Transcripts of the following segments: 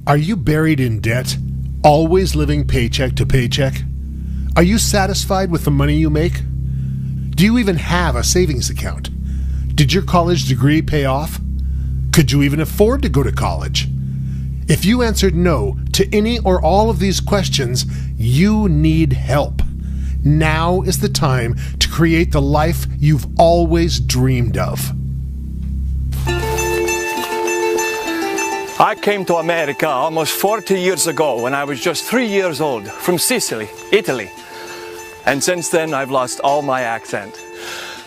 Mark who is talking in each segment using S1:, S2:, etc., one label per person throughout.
S1: Are you buried in debt, always living paycheck to paycheck? Are you satisfied with the money you make? Do you even have a savings account? Did your college degree pay off? Could you even afford to go to college? If you answered no to any or all of these questions, you need help. Now is the time to create the life you've always dreamed of.
S2: I came to America almost 40 years ago when I was just 3 years old, from Sicily, Italy. And since then, I've lost all my accent.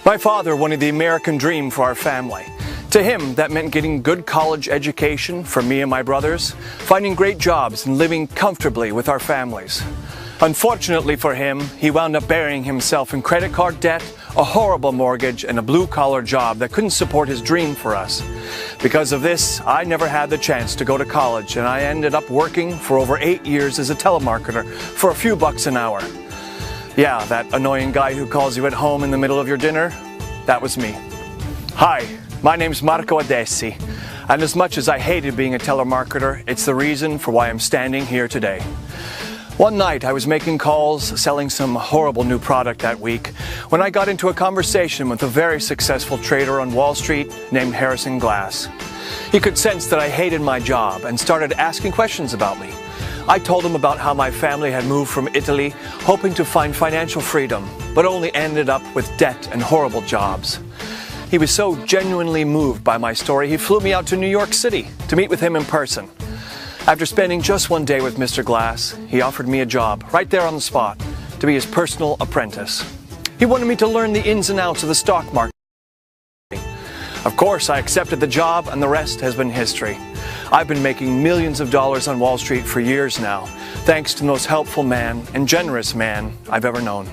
S2: My father wanted the American dream for our family. To him, that meant getting good college education for me and my brothers, finding great jobs and living comfortably with our families. Unfortunately for him, he wound up burying himself in credit card debt, a horrible mortgage, and a blue-collar job that couldn't support his dream for us. Because of this, I never had the chance to go to college, and I ended up working for over 8 years as a telemarketer for a few bucks an hour. Yeah, that annoying guy who calls you at home in the middle of your dinner, that was me. Hi, my name's Marco Adessi, and as much as I hated being a telemarketer, it's the reason for why I'm standing here today. One night I was making calls, selling some horrible new product that week, when I got into a conversation with a very successful trader on Wall Street named Harrison Glass. He could sense that I hated my job and started asking questions about me. I told him about how my family had moved from Italy, hoping to find financial freedom, but only ended up with debt and horrible jobs. He was so genuinely moved by my story, he flew me out to New York City to meet with him in person. After spending just one day with Mr. Glass, he offered me a job, right there on the spot, to be his personal apprentice. He wanted me to learn the ins and outs of the stock market. Of course, I accepted the job, and the rest has been history. I've been making millions of dollars on Wall Street for years now, thanks to the most helpful man and generous man I've ever known.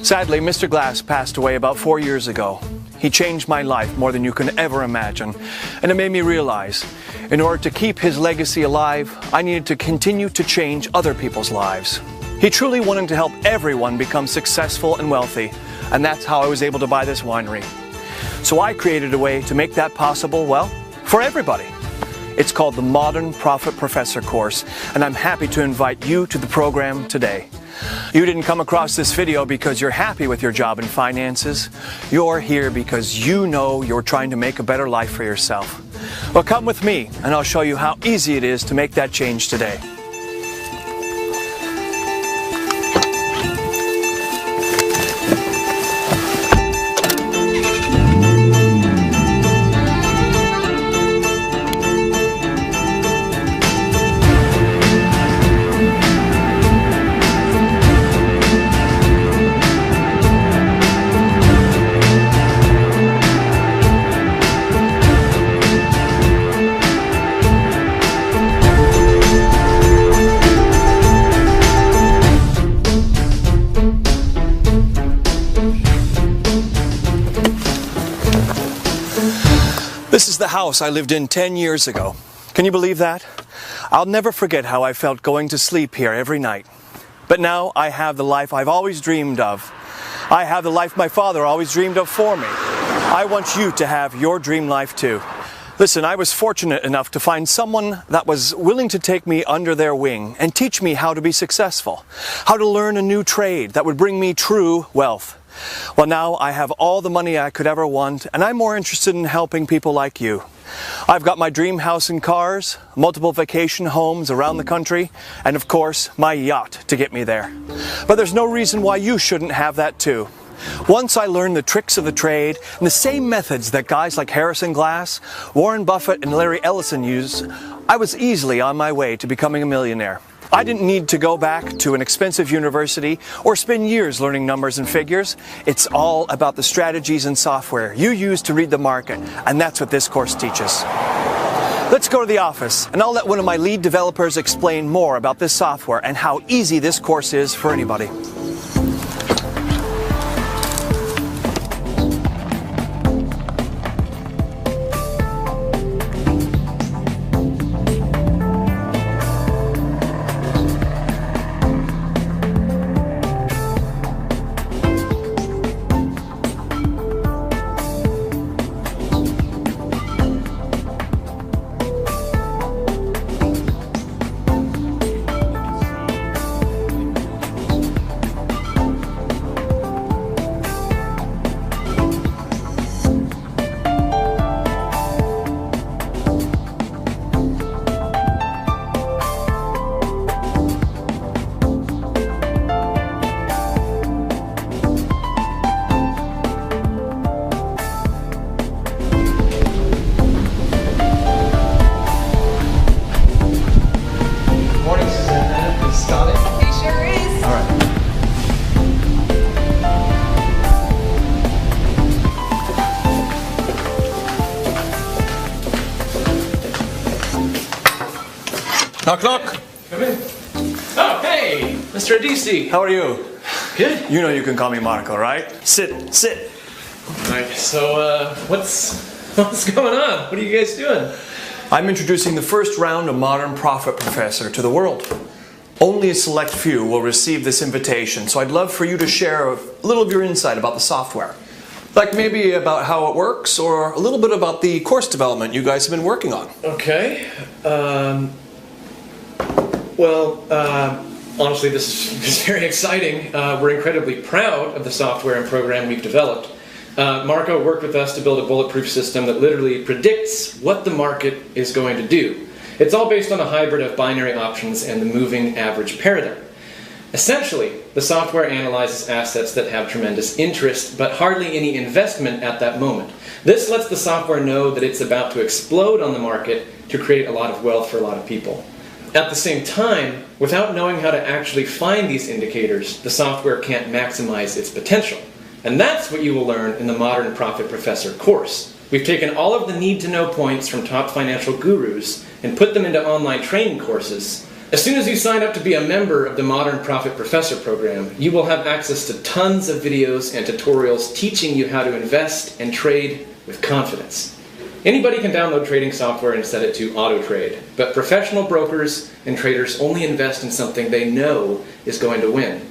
S2: Sadly, Mr. Glass passed away about 4 years ago. He changed my life more than you can ever imagine, and it made me realize, in order to keep his legacy alive, I needed to continue to change other people's lives. He truly wanted to help everyone become successful and wealthy, and that's how I was able to buy this winery. So I created a way to make that possible, well, for everybody. It's called the Modern Profit Professor course, and I'm happy to invite you to the program today. You didn't come across this video because you're happy with your job and finances. You're here because you know you're trying to make a better life for yourself. Well, come with me, and I'll show you how easy it is to make that change today. This is the house I lived in 10 years ago. Can you believe that? I'll never forget how I felt going to sleep here every night. But now I have the life I've always dreamed of. I have the life my father always dreamed of for me. I want you to have your dream life too. Listen, I was fortunate enough to find someone that was willing to take me under their wing and teach me how to be successful, how to learn a new trade that would bring me true wealth. Well, now I have all the money I could ever want, and I'm more interested in helping people like you. I've got my dream house and cars, multiple vacation homes around the country, and of course, my yacht to get me there. But there's no reason why you shouldn't have that too. Once I learned the tricks of the trade and the same methods that guys like Harrison Glass, Warren Buffett, and Larry Ellison use, I was easily on my way to becoming a millionaire. I didn't need to go back to an expensive university or spend years learning numbers and figures. It's all about the strategies and software you use to read the market, and that's what this course teaches. Let's go to the office, and I'll let one of my lead developers explain more about this software and how easy this course is for anybody. Knock, knock.
S3: Come in. Oh, hey, Mr. Adisi.
S2: How are you?
S3: Good.
S2: You know you can call me Marco, right? Sit.
S3: All right, so what's going on? What are you guys doing?
S2: I'm introducing the first round of Modern Profit Professor to the world. Only a select few will receive this invitation, so I'd love for you to share a little of your insight about the software. Like maybe about how it works, or a little bit about the course development you guys have been working on.
S3: Okay. Honestly, this is very exciting. We're incredibly proud of the software and program we've developed. Marco worked with us to build a bulletproof system that literally predicts what the market is going to do. It's all based on a hybrid of binary options and the moving average paradigm. Essentially, the software analyzes assets that have tremendous interest, but hardly any investment at that moment. This lets the software know that it's about to explode on the market to create a lot of wealth for a lot of people. At the same time, without knowing how to actually find these indicators, the software can't maximize its potential. And that's what you will learn in the Modern Profit Professor course. We've taken all of the need-to-know points from top financial gurus and put them into online training courses. As soon as you sign up to be a member of the Modern Profit Professor program, you will have access to tons of videos and tutorials teaching you how to invest and trade with confidence. Anybody can download trading software and set it to auto-trade, but professional brokers and traders only invest in something they know is going to win.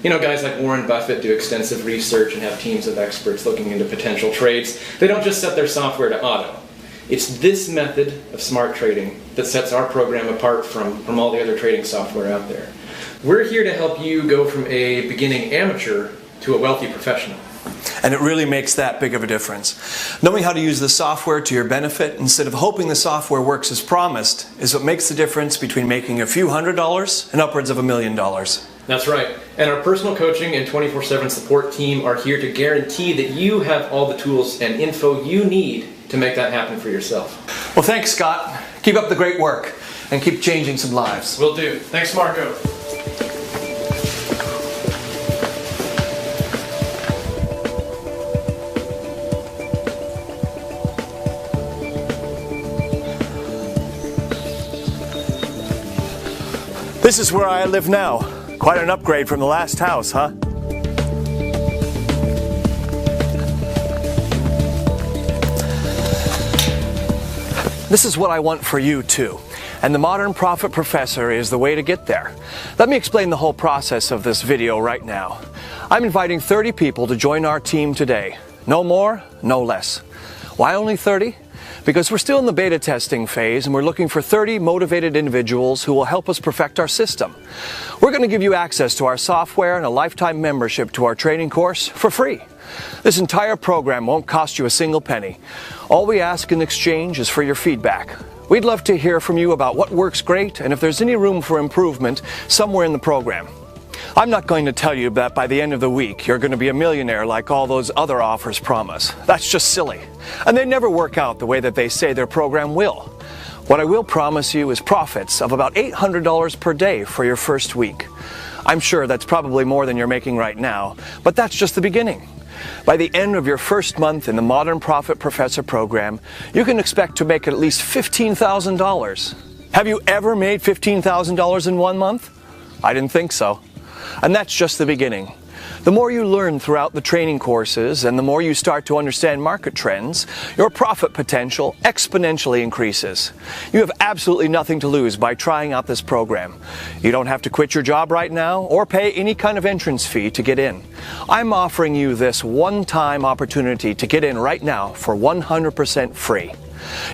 S3: You know, guys like Warren Buffett do extensive research and have teams of experts looking into potential trades. They don't just set their software to auto. It's this method of smart trading that sets our program apart from all the other trading software out there. We're here to help you go from a beginning amateur to a wealthy professional.
S2: And it really makes that big of a difference. Knowing how to use the software to your benefit instead of hoping the software works as promised is what makes the difference between making a few $100s and upwards of $1 million.
S3: That's right. And our personal coaching and 24/7 support team are here to guarantee that you have all the tools and info you need to make that happen for yourself.
S2: Well, thanks, Scott. Keep up the great work and keep changing some lives.
S3: Will do. Thanks, Marco.
S2: This is where I live now. Quite an upgrade from the last house, huh? This is what I want for you too. And the Modern Profit Professor is the way to get there. Let me explain the whole process of this video right now. I'm inviting 30 people to join our team today. No more, no less. Why only 30? Because we're still in the beta testing phase and we're looking for 30 motivated individuals who will help us perfect our system. We're going to give you access to our software and a lifetime membership to our training course for free. This entire program won't cost you a single penny. All we ask in exchange is for your feedback. We'd love to hear from you about what works great and if there's any room for improvement somewhere in the program. I'm not going to tell you that by the end of the week you're going to be a millionaire like all those other offers promise. That's just silly. And they never work out the way that they say their program will. What I will promise you is profits of about $800 per day for your first week. I'm sure that's probably more than you're making right now, but that's just the beginning. By the end of your first month in the Modern Profit Professor program, you can expect to make at least $15,000. Have you ever made $15,000 in 1 month? I didn't think so. And that's just the beginning. The more you learn throughout the training courses and the more you start to understand market trends, your profit potential exponentially increases. You have absolutely nothing to lose by trying out this program. You don't have to quit your job right now or pay any kind of entrance fee to get in. I'm offering you this one-time opportunity to get in right now for 100% free.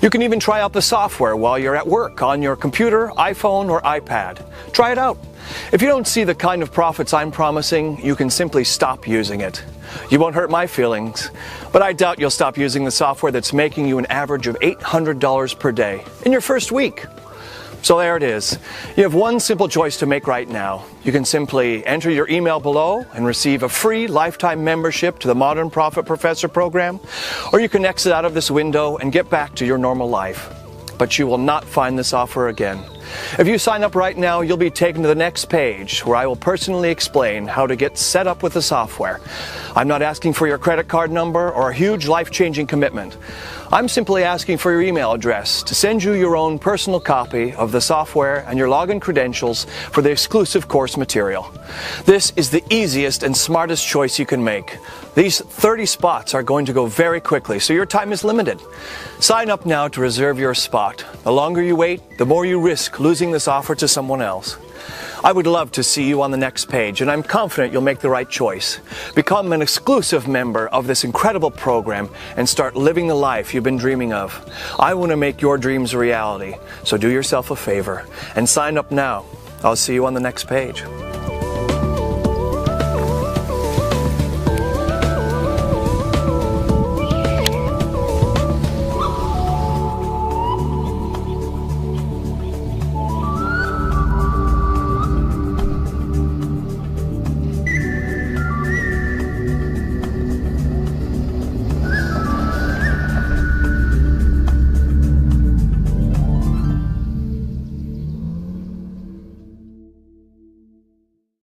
S2: You can even try out the software while you're at work on your computer, iPhone, or iPad. Try it out. If you don't see the kind of profits I'm promising, you can simply stop using it. You won't hurt my feelings, but I doubt you'll stop using the software that's making you an average of $800 per day in your first week. So there it is. You have one simple choice to make right now. You can simply enter your email below and receive a free lifetime membership to the Modern Profit Professor program, or you can exit out of this window and get back to your normal life. But you will not find this offer again. If you sign up right now, you'll be taken to the next page where I will personally explain how to get set up with the software. I'm not asking for your credit card number or a huge life-changing commitment. I'm simply asking for your email address to send you your own personal copy of the software and your login credentials for the exclusive course material. This is the easiest and smartest choice you can make. These 30 spots are going to go very quickly, so your time is limited. Sign up now to reserve your spot. The longer you wait, the more you risk losing this offer to someone else. I would love to see you on the next page, and I'm confident you'll make the right choice. Become an exclusive member of this incredible program and start living the life you've been dreaming of. I want to make your dreams a reality, so do yourself a favor and sign up now. I'll see you on the next page.